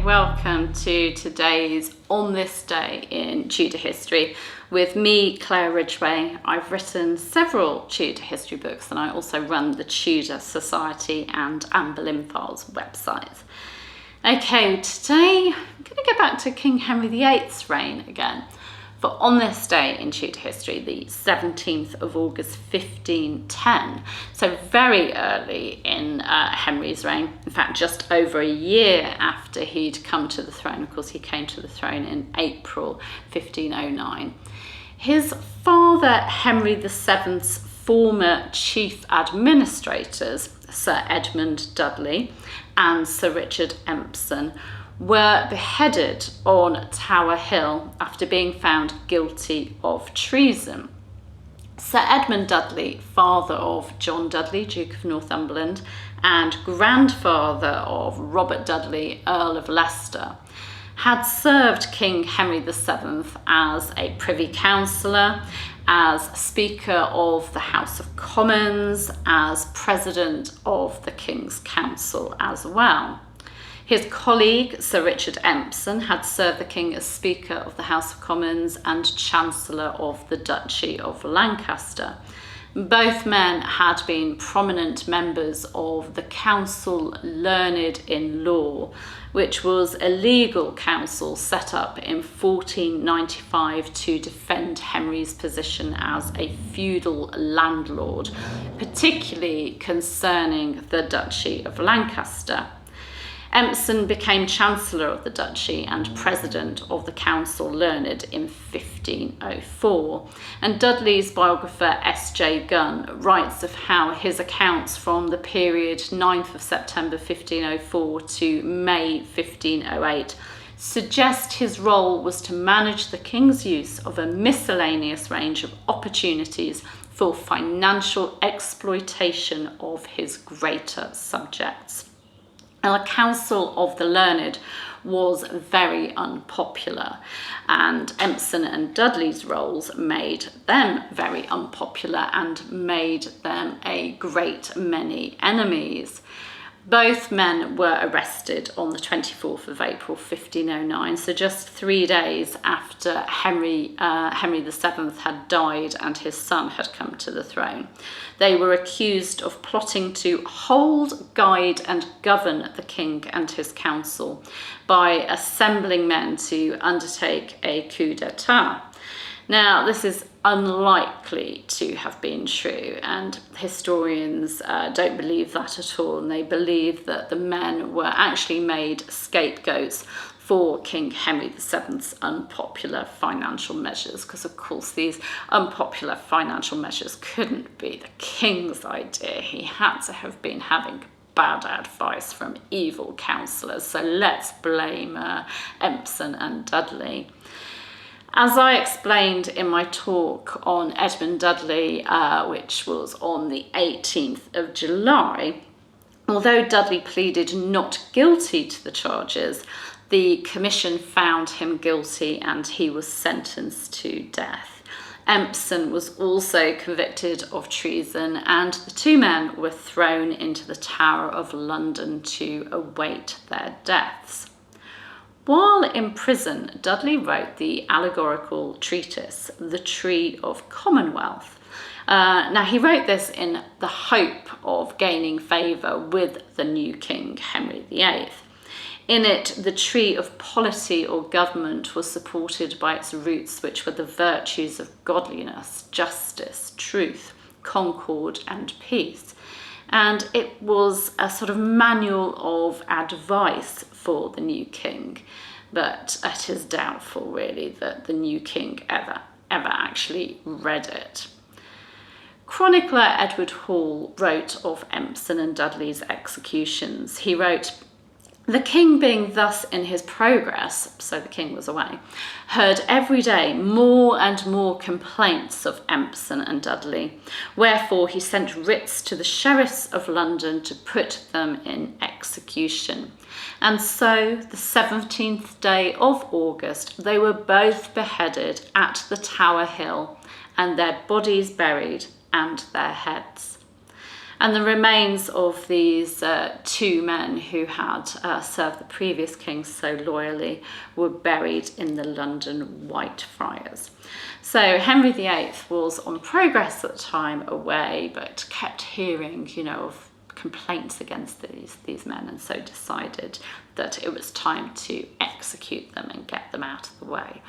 welcome to today's On This Day in Tudor History with me, Claire Ridgway. I've written several Tudor history books and I also run the Tudor Society and Anne Boleyn Files websites. Okay, today I'm going to go back to King Henry VIII's reign again. For on this day in Tudor history, the 17th of August 1510, so very early in Henry's reign, in fact just over a year after he'd come to the throne. Of course, he came to the throne in April 1509. His father Henry VII's former chief administrators, Sir Edmund Dudley and Sir Richard Empson, were beheaded on Tower Hill after being found guilty of treason. Sir Edmund Dudley, father of John Dudley, Duke of Northumberland, and grandfather of Robert Dudley, Earl of Leicester, had served King Henry VII as a Privy Councillor, as Speaker of the House of Commons, as President of the King's Council as well. His colleague, Sir Richard Empson, had served the King as Speaker of the House of Commons and Chancellor of the Duchy of Lancaster. Both men had been prominent members of the Council Learned in Law, which was a legal council set up in 1495 to defend Henry's position as a feudal landlord, particularly concerning the Duchy of Lancaster. Empson became Chancellor of the Duchy and President of the Council Learned in 1504, and Dudley's biographer S.J. Gunn writes of how his accounts from the period 9th of September 1504 to May 1508 suggest his role was to manage the King's use of a miscellaneous range of opportunities for financial exploitation of his greater subjects. Now, the Council of the Learned was very unpopular, and Empson and Dudley's roles made them very unpopular and made them a great many enemies. Both men were arrested on the 24th of April 1509, so just 3 days after Henry VII had died and his son had come to the throne. They were accused of plotting to hold, guide and govern the king and his council by assembling men to undertake a coup d'etat. Now, this is unlikely to have been true, and historians don't believe that at all, and they believe that the men were actually made scapegoats for King Henry VII's unpopular financial measures, because of course these unpopular financial measures couldn't be the king's idea. He had to have been having bad advice from evil councillors, so let's blame Empson and Dudley. As I explained in my talk on Edmund Dudley, which was on the 18th of July, although Dudley pleaded not guilty to the charges, the commission found him guilty and he was sentenced to death. Empson was also convicted of treason, and the two men were thrown into the Tower of London to await their deaths. While in prison, Dudley wrote the allegorical treatise, The Tree of Commonwealth. Now, he wrote this in the hope of gaining favour with the new king, Henry VIII. In it, the tree of polity or government was supported by its roots, which were the virtues of godliness, justice, truth, concord and peace. And it was a sort of manual of advice for the new king, but it is doubtful really that the new king ever actually read it. Chronicler Edward Hall wrote of Empson and Dudley's executions. He wrote, "The king being thus in his progress," so the king was away, "heard every day more and more complaints of Empson and Dudley, wherefore he sent writs to the sheriffs of London to put them in execution. And so, the 17th day of August, they were both beheaded at the Tower Hill, and their bodies buried, and their heads." And the remains of these two men who had served the previous king so loyally were buried in the London Whitefriars. So Henry VIII was on progress at the time away, but kept hearing, of complaints against these men, and so decided that it was time to execute them and get them out of the way.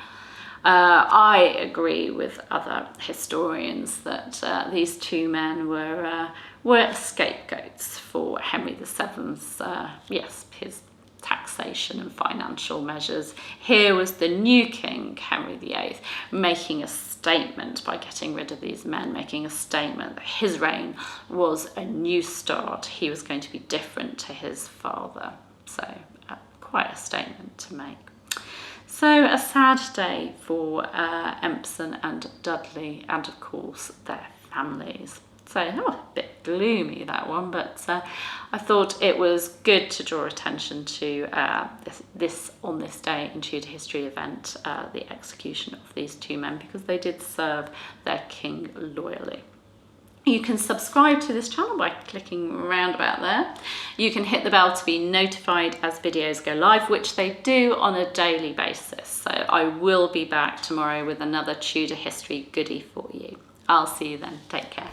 I agree with other historians that these two men were scapegoats for Henry VII's, his taxation and financial measures. Here was the new king, Henry VIII, making a statement by getting rid of these men, making a statement that his reign was a new start. He was going to be different to his father. So quite a statement to make. So a sad day for Empson and Dudley, and of course their families. So a bit gloomy, that one, but I thought it was good to draw attention to this on this day in Tudor history event, the execution of these two men, because they did serve their king loyally. You can subscribe to this channel by clicking round about there. You can hit the bell to be notified as videos go live, which they do on a daily basis. So I will be back tomorrow with another Tudor history goodie for you. I'll see you then. Take care.